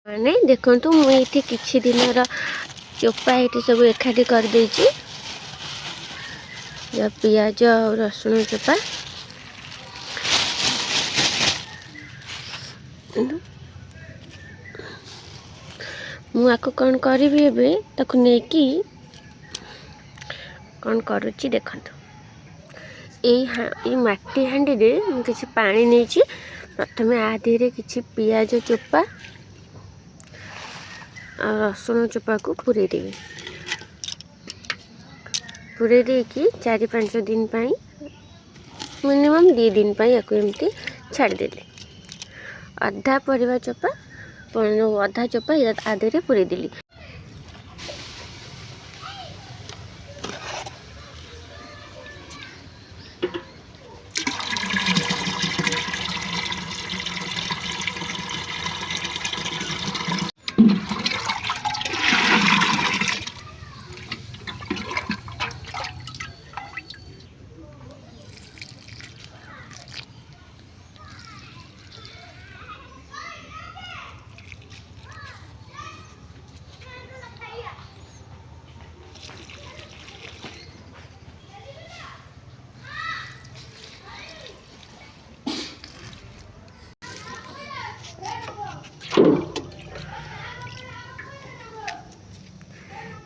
माने देखंतु मु एठी किछि दिनर चोपा एठी सब एकाठी कर देछि। या पियाज और रसुन चोपा मु आको कौन करी एबे ताकु नेकी कौन करुच्ची देखंतु। ये माटी हांडी रे मु किछि पानी नेछि। प्रथमे आ धीरे किछि पियाज चोपा और रसुन चोपा को पूरे देवी। पूरे देकी 4-5 दिन पाई मिनिमम 2 दिन पाई याको एमती छाड़ देली। अधा परिवा चोपा अधा चोपा आधे रे पूरे देली।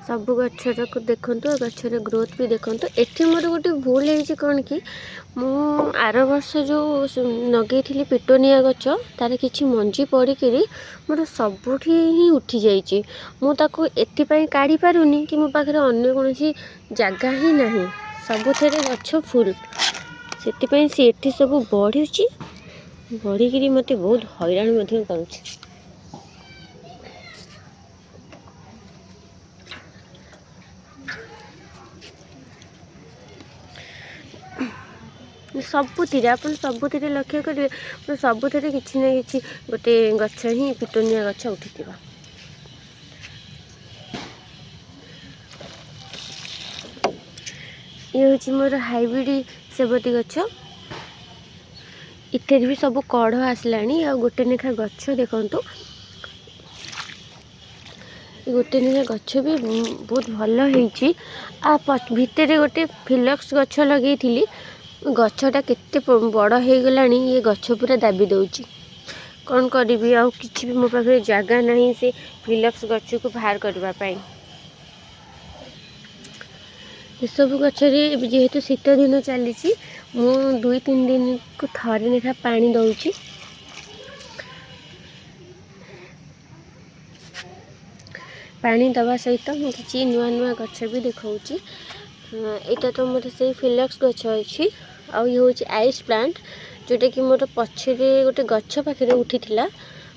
सब गच्छर को देखंतु गच्छर ग्रोथ भी देखंतु। एठी मोर गोटे भूल है कौन कि मु आर वर्ष जो नगे थी पिटोनिया गछ तार किछि मंजी पड़ी मोर सबुठी ही उठी जाइए। मुझे एपाई काढ़ी पारुनी कि मो पाखे अन्य कौन जगह ही नहीं। सबुथे गछ फुल से सी एठी सब बढ़ी बढ़िकी मत बहुत हैरान करुच्ची। सबुति आप सबुति लक्ष्य करेंगे सबुति किसी ना कि गोटे गछ ही पिटोनिया गछ उठी। ये हूँ मोर हाइब्रिड सेबती गछ। इतर भी सब कढ़ आसला आ गोटे लेखा गछ देखंतु। गोटे लेखा गछ भी बहुत भल होती। भितर गोटे फिलक्स गछ लगे गछटा केते बड़ हो गलानी। ये गछ पूरा दाबी दौची कौन करी आ कि भी मो पाखे जगह नहीं से फिलक्स गछ को बाहर करने। ये सब गच जेहेतु शीत दिन चली मु 2-3 दिन को थरे लेखा पानी दौची। पानी दवा सहित मुझे नुआ नुआ गछ भी देखा। यहाँ तो मोर से फिलक्स गछ अच्छी। आ ये हूँ आइस प्लांट जोटा कि मोर पछे गोटे गछ पाखे उठी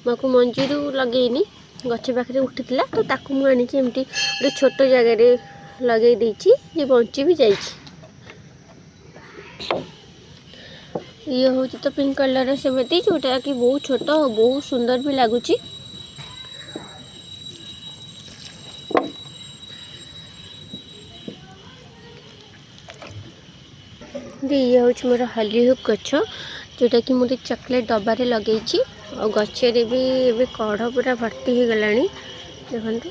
मुझे मंजी लगेनी गछ पाखे उठी तो ताकू मुझे एमती गोटे छोट जगह लगे देची ये बंची भी जाइए। ये हूँ तो पिंक कलर सेमती जोटा कि बहुत छोट बहुत सुंदर भी लगुच। ये हूँ मोर हली हुक गछ जोटा कि मुझे चॉकलेट डब्बारे लगे और गचरे भी कढ़ पूरा भर्ती हो गला। देखो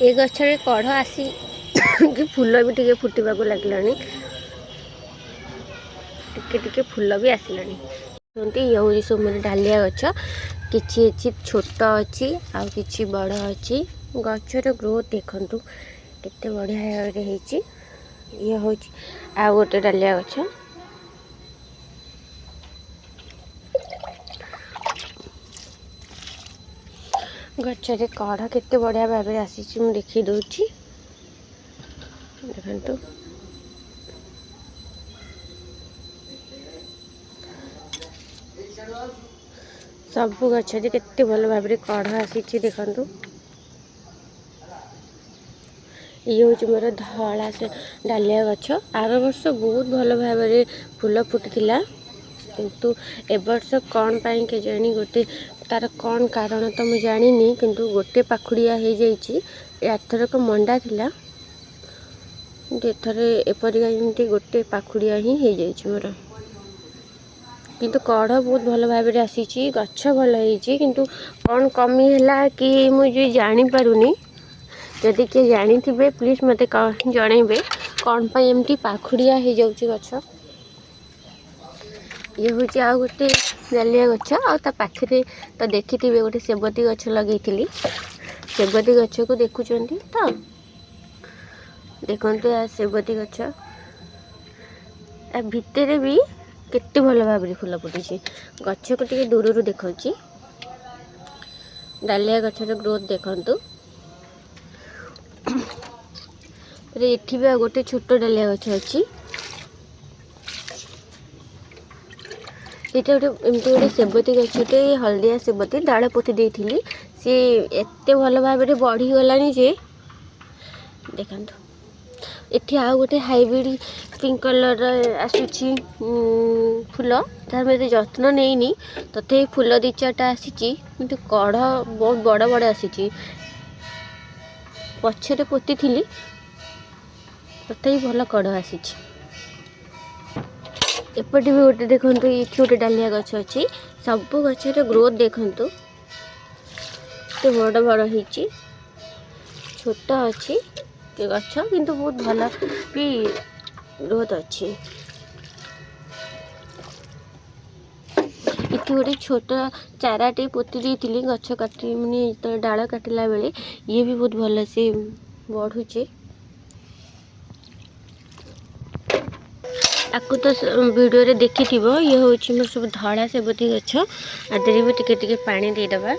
ये गचरे कढ़ आसी कि फूल भी टे फुटवा लगे टिके फूल भी आसला। ये हूँ सब मेरे डालिया गछ कि छोट अच्छी आ कि बड़ अच्छी। गचर ग्रोथ देखु केते बढ़िया होती। ये हूँ आ गोटे डालिया गछ गचरे कढ़ केते बढ़िया भाव आसी मु देखी दूची। देखो सब गचरे केते भल भाव कढ़ आसी देखु। ये हूँ मोर धला से डालिया गछ आर वर्ष बहुत भल भाव फूल फुटीला किंतु ए वर्ष कौन पाई के जानी गोटे तार कौन कारण तो मुझे जानी किंतु गोटे पाखुड़िया हो जाइए। एथरक मंडा थिला एथर एपरिका जमी गोटे पाखुड़िया ही हो जाइए मोर। किंतु कढ़ बहुत भल भाव आसी गछ भल होती किंतु कौन कमी है कि मुझे जानीपारूनी जदि किए जानी थे प्लीज मत जनइबे कौन पर एमती पाखुड़िया हो जाऊँगी गछ। ये हूँ आ गोटे डालिया गछ आखिरे तो देखी थे गोटे सेबती गछ लगे सेबती गछ को देखुं तो देखते आ सेबती गछ भितर भी केते भल भाव फूल फुटी गछ को टे दूर देखा डालिया गछर ग्रोथ देखु एठी भी गोटे छोट डालिया गछ अच्छी ये गोटे एमती गोटे सेबती गछटे हलदिया सेबती डाल पोती देती सी एत भल भाव बढ़ीगला जे देखु एठी आ गोटे हाइब्रिड पिंक कलर आसूची फूल तार मैं जत्न नहीं तथे फूल दी चार्टा आसी किंतु कढ़ बहुत बड़ बड़ आसी पछरे पोती थी तथे भल कढ़ आसी एपटे भी गोटे देखो ये गोटे डालिया गछ अच्छी सब गचर ग्रोथ देखु तो बड़ बड़ हो छोट अच्छी गछ किंतु बहुत भल भी ग्रोथ अच्छी इति गोटे छोट चाराटे पोती देती गछ काटी मैंने डाल काटिला बेले ये भी बहुत भल से बढ़ुचे आपको तो वीडियो रे देखी ये हूँ मोर सब धड़ा सेबती गछ आदि भी टिके पानी देदेबा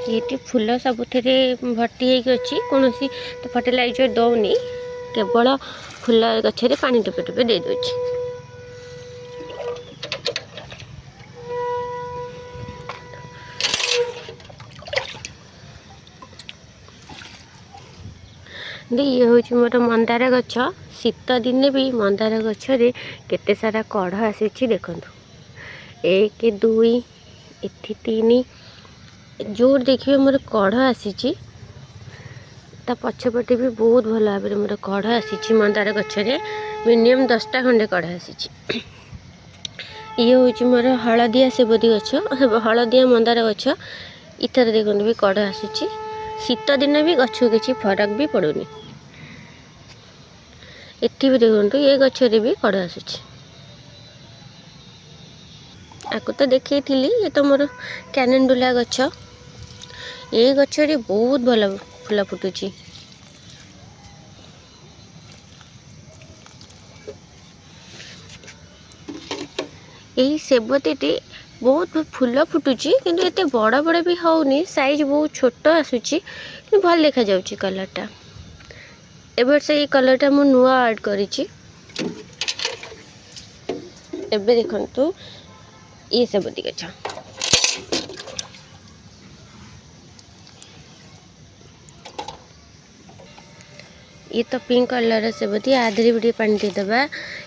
ये फूल सबुथ भर्ती होगी कौन तो फर्टिलाइजर दौनी केवल फूल गचरे पानी टोपे टोपे दे दूची ये हूँ मोर मंदार गछ शीत दिन भी मंदार गचरे केते सारा कढ़ आसी देखु 1 2 एथि 3 जोर देखिए मोर कढ़ आसी पछपटे भी बहुत भल भाव मोर कढ़ आसी मंदार गचरे मिनिमम 10टा खंडे कढ़ आसी ये हूँ मोर हलदिया सेबती गछ हलदिया मंदार गछ इतर देखते भी कढ़ आसी शीत दिन भी गछ किसी फरक भी पड़ूनी एटी भी देखो ये गचरे भी कढ़ आसूची आपको तो देखी थी ये तो मोर कैनेंडुला गछ ये गचरे बहुत भल फूल फुटुची यही सेबती बहुत फूल फुटुची किंतु एते बड़ा बड़ा भी होनी साइज बहुत छोट आसूची भल देखा जाउची कलरटा एबे से ये कलरटा मु नुआ ऐड करिची एबे देखंतु ये सेबती गछ ये तो पिंक कलर सेबती आधे भी पानी देदेबा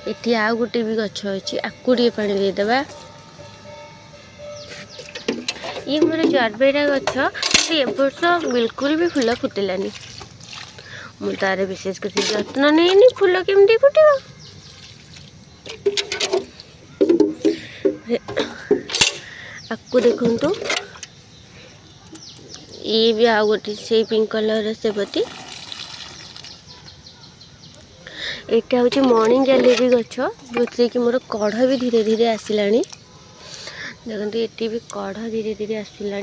ये आउ गोटे भी गछ अच्छी आपको पानी देदेबा ये मोर जरबेरा गछ ए वर्ष बिल्कुल भी फूल फुटिलानी मु तार विशेष किसी जत्न नहीं फूल केमती फुटे आपको देखु ये भी आ गोटे से पिंक कलर सेबती एटा हूँ मॉर्निंग गैलेरी गछ जो कि मोर कढ़ भी धीरे धीरे आसला देखते ये भी कढ़ धीरे धीरे आसला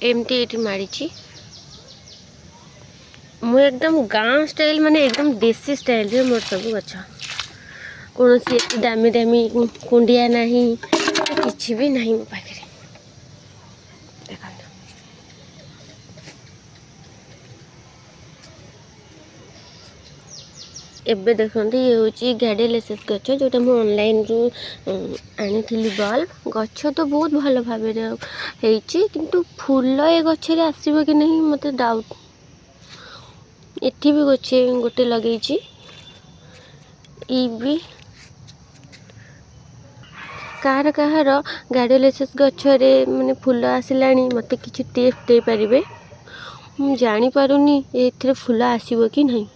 एमती ये माड़ी मु एकदम गाँव स्टाइल माने एकदम देसी स्टाइल रे मोर सब गछ कौन सी दामी दामी कुंडिया नहीं किसी भी नहीं मो पाखे देखा एबे देखते ये हूँ ग्याडेलेसिस गछ जोटा मुझे ऑनलाइन रू आनी बल्ब गछ तो बहुत भल भाव किंतु फूल ए गचरे आसो कि नहीं मत डाउट एठी भी गोटे लगे भी कार कहार ग्याडेलेसिस गचरे माने फूल आसला मत किसी टिप्स दे पारे मुझे जानी पारुनी ए फूल आसो कि नहीं।